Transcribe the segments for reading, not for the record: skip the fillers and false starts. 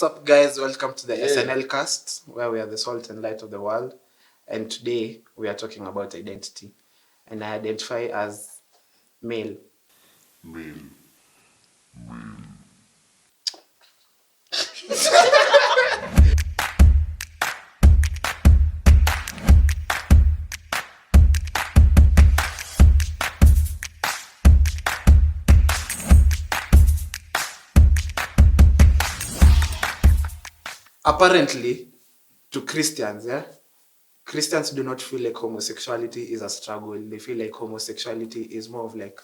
What's up, guys? Welcome to the SNL cast, where we are the salt and light of the world. And today we are talking about identity. And I identify as male. Apparently, to Christians, Christians do not feel like homosexuality is a struggle. They feel like homosexuality is more of like,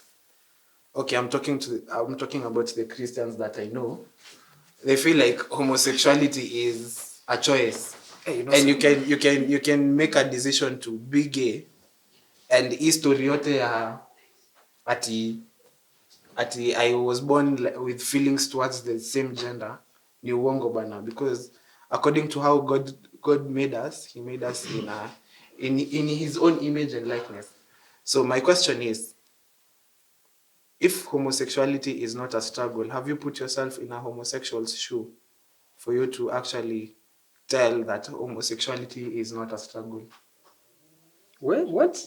okay, I'm talking about the Christians that I know. They feel like homosexuality is a choice. Hey, and you can make a decision to be gay, and history yote ya ati I was born with feelings towards the same gender ni uongo bana, because according to how God made us, he made us in his own image and likeness. So my question is, if homosexuality is not a struggle, have you put yourself in a homosexual's shoe for you to actually tell that homosexuality is not a struggle? Wait, what?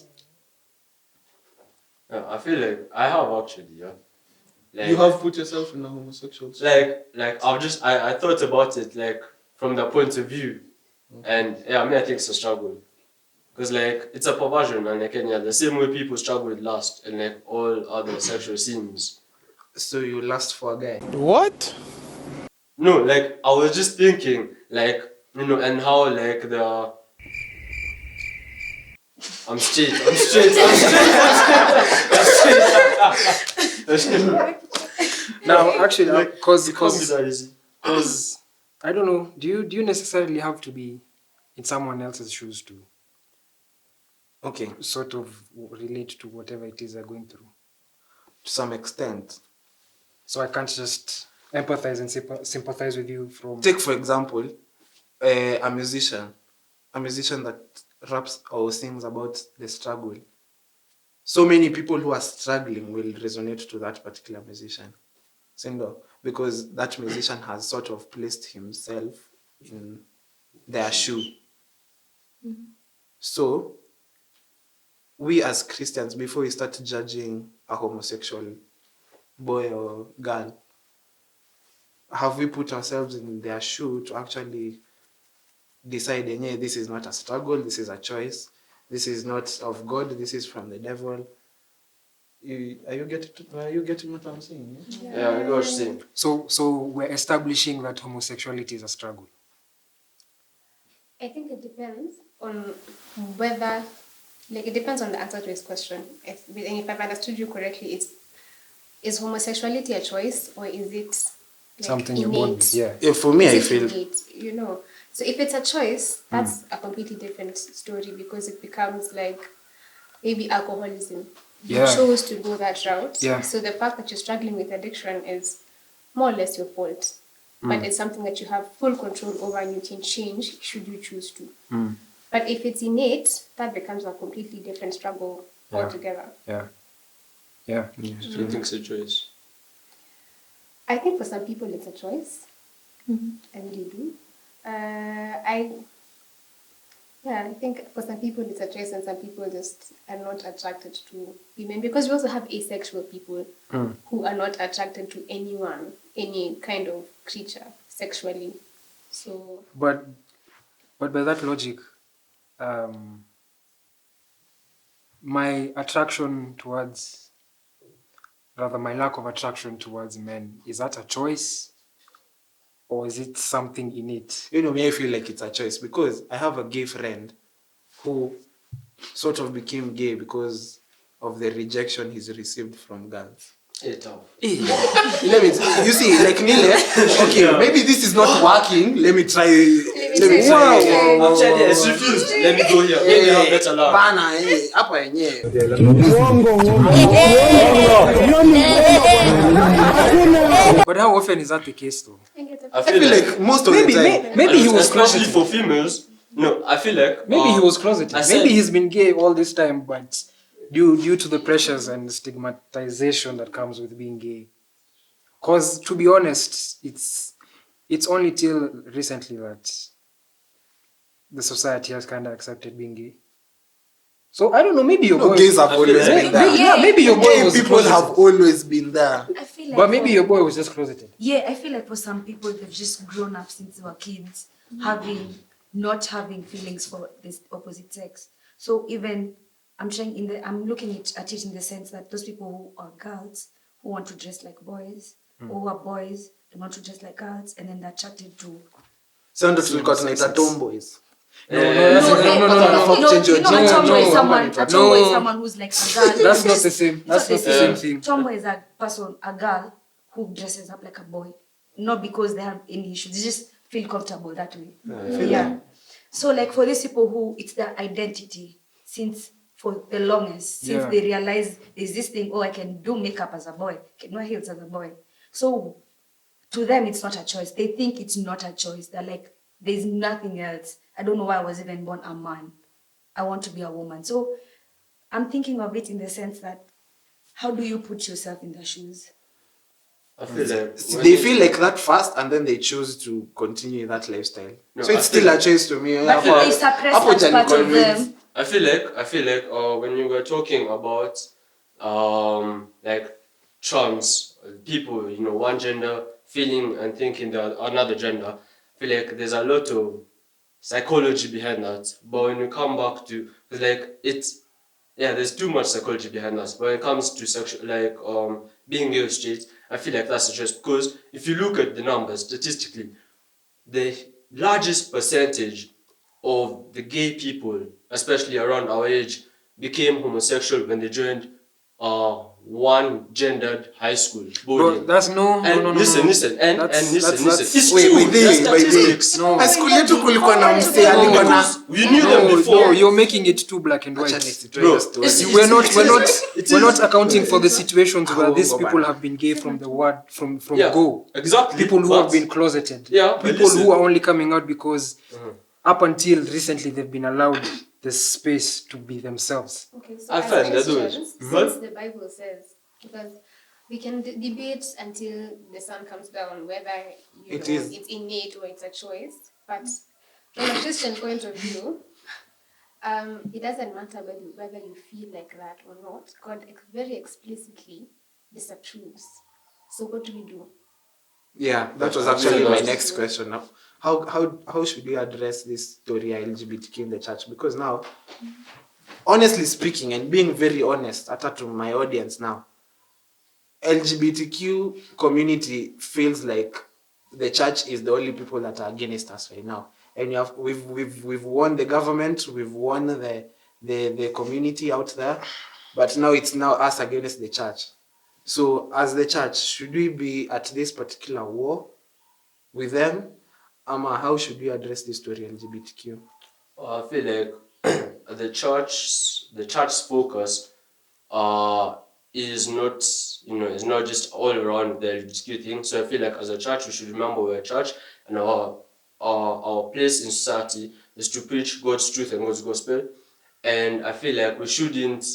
I feel like I have actually, Like, you have put yourself in a homosexual shoe? I thought about it like from the point of view, and I think it's a struggle, because like it's a perversion, and like the same way people struggle with lust and like all other sexual scenes. So you lust for a guy? What? No, like I was just thinking, like and how like the I'm straight. Now, actually, because I don't know. Do you necessarily have to be in someone else's shoes to sort of relate to whatever it is they're going through? To some extent. So I can't just empathize and sympathize with you from... Take, for example, a musician that raps or sings about the struggle. So many people who are struggling will resonate to that particular musician. Because that musician has sort of placed himself in their shoe. Mm-hmm. So, we as Christians, before we start judging a homosexual boy or girl, have we put ourselves in their shoe to actually decide, yeah, this is not a struggle, this is a choice, this is not of God, this is from the devil? Are you getting what I'm saying? Yeah, I got what you're saying. So we're establishing that homosexuality is a struggle. I think it depends on whether, like, it depends on the answer to his question. If I've understood you correctly, is homosexuality a choice, or is it like something innate? you're born with? Yeah. For me, I feel innate, So if it's a choice, that's a completely different story, because it becomes like maybe alcoholism. You chose to go that route. Yeah. So the fact that you're struggling with addiction is more or less your fault. But it's something that you have full control over, and you can change should you choose to. But if it's innate, that becomes a completely different struggle altogether. Yeah. Do you think it's a choice? I think for some people it's a choice. I really do. I think for some people it's a choice, and some people just are not attracted to women, because we also have asexual people who are not attracted to anyone, any kind of creature sexually. So, but by that logic, my lack of attraction towards men, is that a choice? Or is it something innate? Me, I feel like it's a choice, because I have a gay friend who sort of became gay because of the rejection he's received from girls. You see, like Nile, okay, maybe this is not working. Let me try. I'm trying. It's refused. Let me go here. Maybe I'll get along. Bana, hapa yenyewe. But how often is that the case, though? I feel like most of the time. Maybe he was especially closeted. for females. No, I feel like maybe he was closeted. Maybe he's been gay all this time, but due to the pressures and stigmatization that comes with being gay. Because to be honest, it's only till recently that the society has kind of accepted being gay. So I don't know, maybe your No, boy... gays have I feel always like- been there. Yeah, maybe your boy Gay was people closeted. have always been there. I feel like But maybe for- your boy was just closeted. Yeah, I feel like for some people they've just grown up since they were kids, not having feelings for this opposite sex. So even I'm looking at it in the sense that those people who are girls who want to dress like boys, or who are boys and want to dress like girls, and then they're attracted to Sasa ndo tulikuwa tunaita tomboys. No, no. Change your you know, a gender. tomboy is No, someone, no. a tomboy is someone who's like a girl. That's not the same. That's not It's the same thing. Tomboy is a person, a girl who dresses up like a boy, not because they have any issues. They just feel comfortable that way. Yeah. So like for these people who it's their identity since for the longest, since Yeah. they realize there's this thing, oh, I can do makeup as a boy, can wear heels as a boy. So to them, it's not a choice. They think it's not a choice. They're like, there's nothing else. I don't know why I was even born a man. I want to be a woman. So I'm thinking of it in the sense that how do you put yourself in their shoes? I feel like They feel like that first and then they choose to continue that lifestyle. No, So it's I still feel- a choice to me. But feel they suppress Hapo that part of convinced. them. I feel like when you were talking about like trans people, you know, one gender feeling and thinking that another gender, I feel like there's a lot of psychology behind that. But when you come back to there's too much psychology behind that. But when it comes to sexual being gay or straight, I feel like that's just because if you look at the numbers statistically, the largest percentage of the gay people, especially around our age, became homosexual when they joined one gendered high school Bro, boarding. that's no. Listen, and That's- listen. that's- It's Wait, true. wait, That's wait, wait. statistics. No. High school yetu kulikuwa na msee No, alikuwa na Because we knew them before. No, you're making it too black and white. Acha nisitoe Bro, hiyo story. it's- We're not It we're is. not accounting for the situations where these Go people back. have been gay from the word from Yeah, go. exactly. People who But- have been closeted. Yeah, but People listen. who are only coming out because up until recently they've been allowed the space to be themselves. Okay, so I as find that way. Christians, But- since the Bible says, because we can debate until the sun comes down whether It is. it's innate or it's a choice. But from a Christian point of view, it doesn't matter whether you feel like that or not. God very explicitly disapproves. So what do we do? Yeah, that was actually my next question. Now, how should we address this story LGBTQ in the church? Because now, honestly speaking, and being very honest, to my audience now, LGBTQ community feels like the church is the only people that are against us right now. And we've won the government, we've won the community out there, but now it's now us against the church. So as the church, should we be at this particular war with them? How should we address this story LGBTQ? I feel like the church's focus is not just all around the LGBTQ thing. So I feel like as a church we should remember we're a church and our place in society is to preach God's truth and God's gospel. And I feel like we shouldn't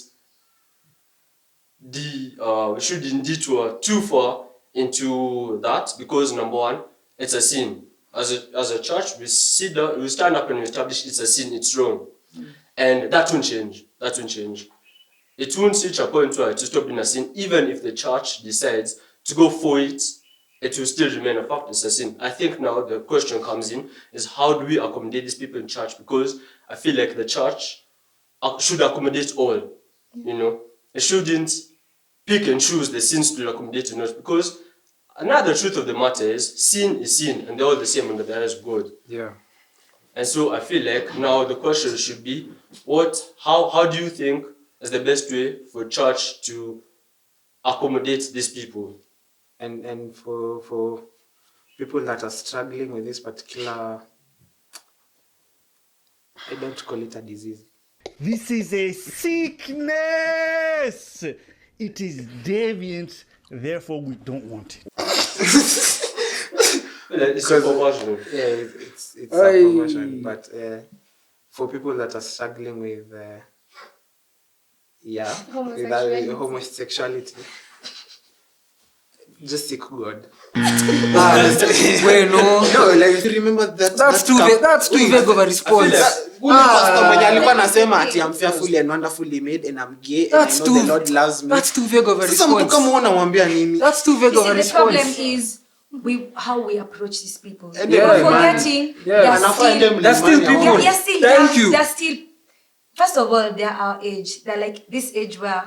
detour too far into that, because number one, it's a sin. As a church, we stand up and we establish it's a sin, it's wrong. And that won't change. It won't reach a point where it will stop being a sin. Even if the church decides to go for it, it will still remain a fact, it's a sin. I think now the question comes in is how do we accommodate these people in church? Because I feel like the church should accommodate all. It shouldn't pick and choose the sins to accommodate or not. Because another truth of the matter is sin, and they're all the same under the eyes of God. Yeah. And so I feel like now the question should be, how do you think is the best way for church to accommodate these people? And for people that are struggling with this particular, I don't call it a disease. This is a sickness. It is deviant, therefore we don't want it. It's a perversion. Yeah, it's a Aye. promotion. But for people that are struggling with with Homosexuality. homosexuality, just seek God. Wait, no. No, like you remember that. That's too vague. That's too vague of a response. Ule pastor mwenye alikuwa anasema ati I'm fearfully and wonderfully made and I'm gay and That's I know too. the Lord loves me. That's too vague of a Sasa mtu kama response. unamwambia nini? That's too vague You of a see, the problem response. is how we approach these people. And Yeah, We're man. forgetting Yeah. they're Anafaa ende still, That's still mlimani people. aone. they're still Thank young. you. They're still, first of all, they're our age. They're like this age where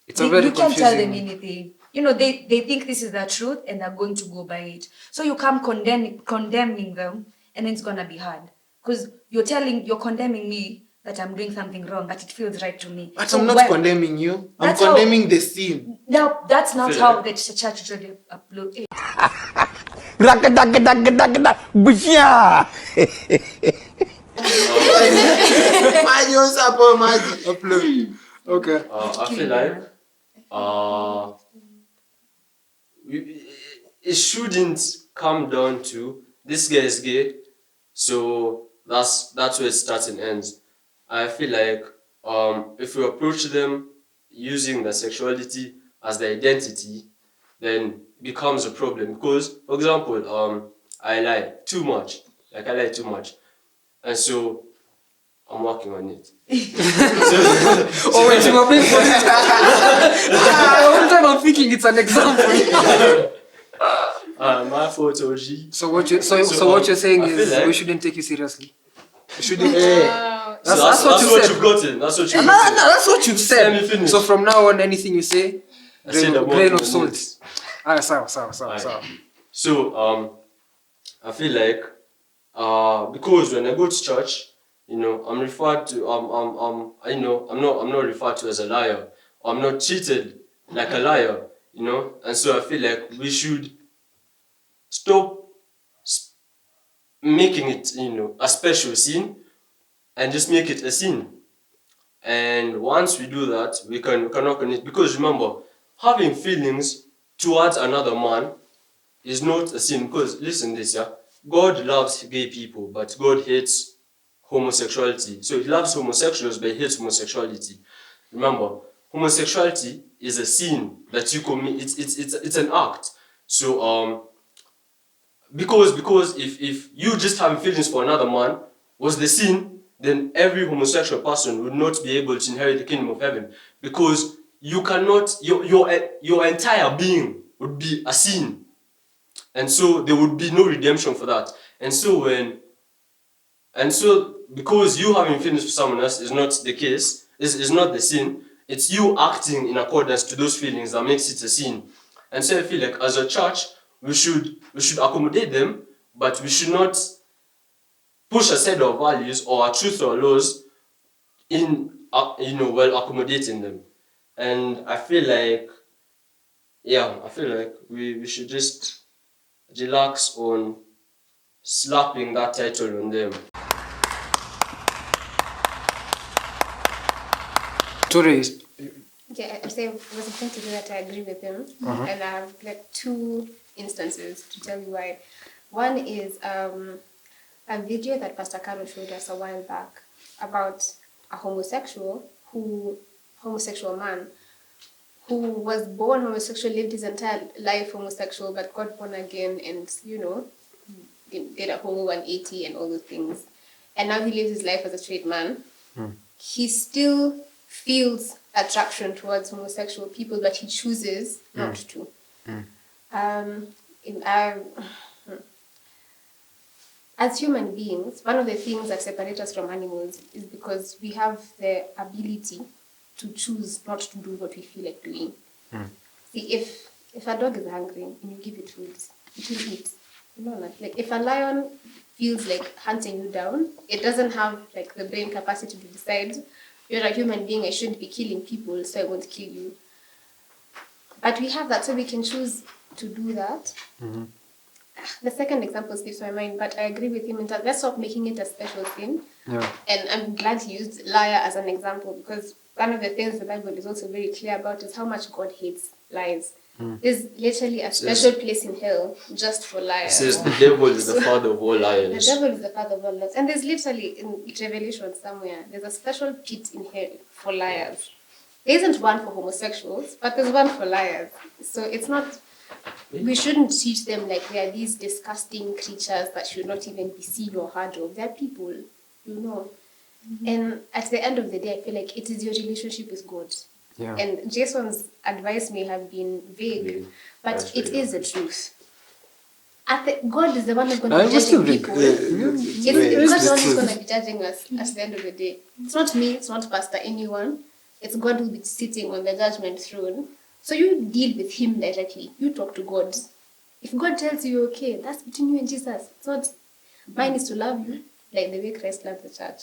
It's a very you can't tell them confusing. anything. You know, they think this is the truth and they're going to go by it. So you come condemning them, and then it's gonna be hard because you're condemning me that I'm doing something wrong, but it feels right to me. But So I'm not when- condemning you. I'm That's how- condemning the sin. No, that's not Feel how like- the church usually upload. Maji usapo maji. Upload. Okay. I feel like it shouldn't come down to this guy is gay, so that's where it starts and ends. I feel like if we approach them using their sexuality as their identity, then it becomes a problem. Because, for example, I lie too much. Like I lie too much, and so I'm working on it. Oh, wait, you were being Every time I'm thinking it's an example. My photo G. So what you So, what you're saying I is feel like- we shouldn't take you seriously. Shouldn't Wow. So That's what you said. you've gotten. That's what No, you've no, gotten. that's what you've Let me said. finish. So from now on, anything you say, I said I'm grain working of on salt. it. Sawa. So I feel like because when I go to church, you know, I'm referred to I'm not referred to as a liar. I'm not treated like a liar, you know, and so I feel like we should stop making it, you know, a special sin and just make it a sin. And once we do that, we can work on it. Because remember, having feelings towards another man is not a sin. Because listen this, yeah, God loves gay people, but God hates homosexuality. So he loves homosexuals, but he hates homosexuality. Remember, homosexuality is a sin that you commit. It's an act. So because if you just having feelings for another man was the sin, then every homosexual person would not be able to inherit the kingdom of heaven, because you cannot, your entire being would be a sin, and so there would be no redemption for that. And so because you having feelings for someone else is not the case, is not the sin. It's you acting in accordance to those feelings that makes it a sin. And so I feel like as a church, we should accommodate them, but we should not push a set of values or a truth or laws in while accommodating them. And I feel like we should just relax on slapping that title on them. Ture, Yeah, I'm saying it was important to do that. I agree with him, and I have like two instances to tell you why. One is a video that Pastor Carol showed us a while back about a homosexual man who was born homosexual, lived his entire life homosexual, but got born again, and did a whole 180 and all those things, and now he lives his life as a straight man. He still feels attraction towards homosexual people, but he chooses not to. As human beings, one of the things that separate us from animals is because we have the ability to choose not to do what we feel like doing. See, if a dog is hungry and you give it food, it will eat. You know, like if a lion feels like hunting you down, it doesn't have like the brain capacity to decide, you're a human being, I shouldn't be killing people, so I won't kill you. But we have that, so we can choose to do that. The second example slips my mind, but I agree with him in that let's stop making it a special thing. yeah. And I'm glad he used liar as an example, because one of the things the Bible is also very clear about is how much God hates lies. There's literally a special place in hell just for It liars. says the devil is the father of all The liars. devil is the father of all lies. And there's literally, in Revelation somewhere, there's a special pit in hell for liars. There isn't one for homosexuals, but there's one for liars. So it's not we shouldn't teach them like they are these disgusting creatures that should not even be seen or heard of. They're people, you know. And at the end of the day, I feel like it is your relationship with God. Yeah. And Jason's advice may have been vague, but That's it very is the truth. God is the one who's going No, to it be was still judging vague. people. Yeah. It's It's God the who's going truth. to be judging us at the end of the day. It's not me, it's not Pastor anyone. It's God who will be sitting on the judgment throne. So you deal with him directly. You talk to God. If God tells you, okay, that's between you and Jesus. It's not, mine is to love you like the way Christ loved the church.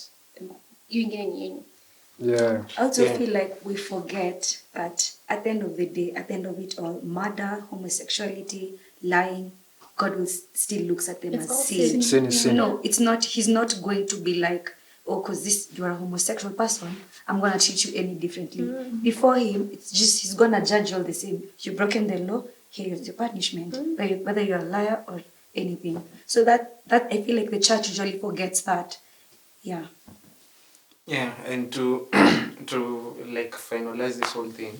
You getting you. Yeah. I also Yeah. feel like we forget that at the end of the day, at the end of it all, murder, homosexuality, lying, God will still looks at them It's as all sin. Sin is sin. No, it's not. He's not going to be like, oh, because you are a homosexual person, I'm gonna treat you any differently. Before him, it's just he's gonna judge you all the same. You've broken the law. Here is the punishment, whether you're a liar or anything. So that I feel like the church usually forgets that. Yeah. Yeah, and to to like finalize this whole thing,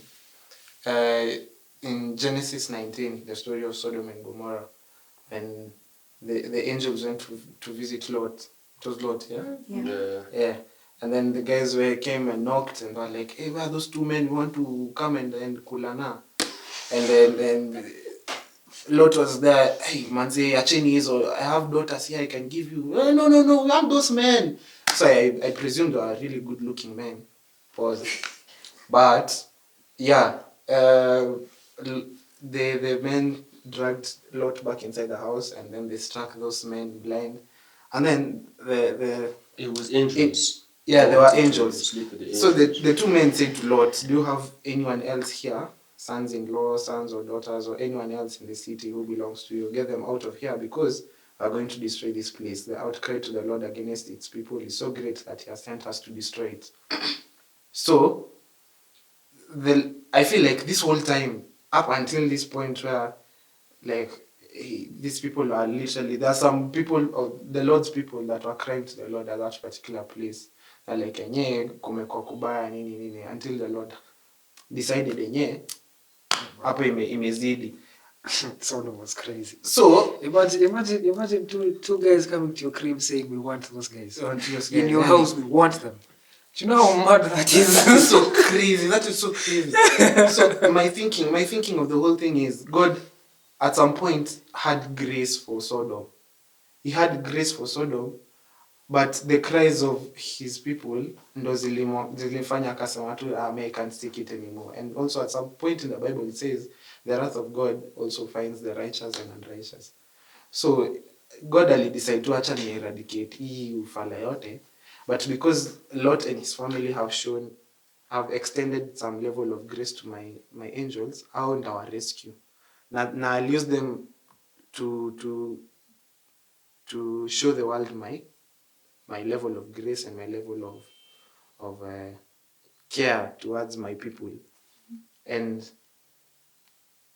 in Genesis 19, the story of Sodom and Gomorrah, when the angels went to visit Lot. It was Lot, yeah? Yeah. Yeah. And then the guys came and knocked and were like, hey, where are those two men? We want to come and kulana. And then Lot was there, hey, manze, acheni hizo, I have daughters here I can give you. No, we have those men. So I presume they are really good looking men. Pause. But, yeah, the men dragged Lot back inside the house and then they struck those men blind. And then It was angels. yeah, they were To angels. sleep with the So angels. the two men said to Lot, do you have anyone else here, sons-in-law, sons or daughters, or anyone else in the city who belongs to you? Get them out of here because we are going to destroy this place. The outcry to the Lord against its people is so great that he has sent us to destroy it. So, I feel like this whole time, up until this point where, like, these people are literally, there are some people of the Lord's people that were crying to the Lord at that particular place. They're like, enye kumekuwa kubaya nini, until the Lord decided enye hapo imezidi. Sodom was crazy. So Imagine two guys coming to your crib saying we want those guys. In your yeah. house we want them. Do you know how mad that is? That's so crazy. That is so crazy. So my thinking of the whole thing is God at some point had grace for Sodom. He had grace for Sodom, but the cries of his people ndo zilifanya akasema tu I can't take it anymore. And also at some point in the Bible it says the wrath of God also finds the righteous and unrighteous. So God alidecide to acha ni eradicate hii ufala yote, but because Lot and his family have extended some level of grace to my angels, hao ndawa rescue. Na I'll use them to show the world my level of grace and my level of care towards my people. And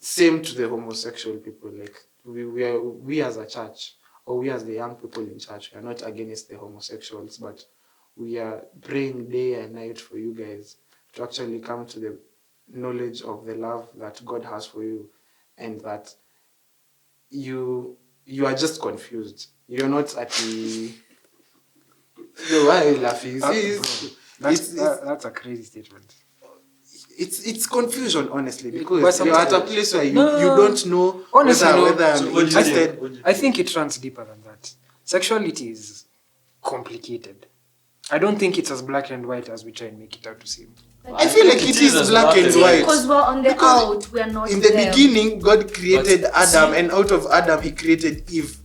same to the homosexual people. Like we as a church, or we as the young people in church, we are not against the homosexuals, but we are praying day and night for you guys to actually come to the knowledge of the love that God has for you, and that you are just confused. You're not at the... Why are you laughing? That's a crazy statement. It's confusion, honestly, But because you're at a sometimes- place where you No. don't know Honestly, no. whether I'm So what do you interested. think? I think it runs deeper than that. Sexuality is complicated. I don't think it's as black and white as we try and make it out to seem. I feel like it is as black and and white. Because we're on the Because out, we are not In the there. beginning, God created But Adam, see- and out of Adam, he created Eve.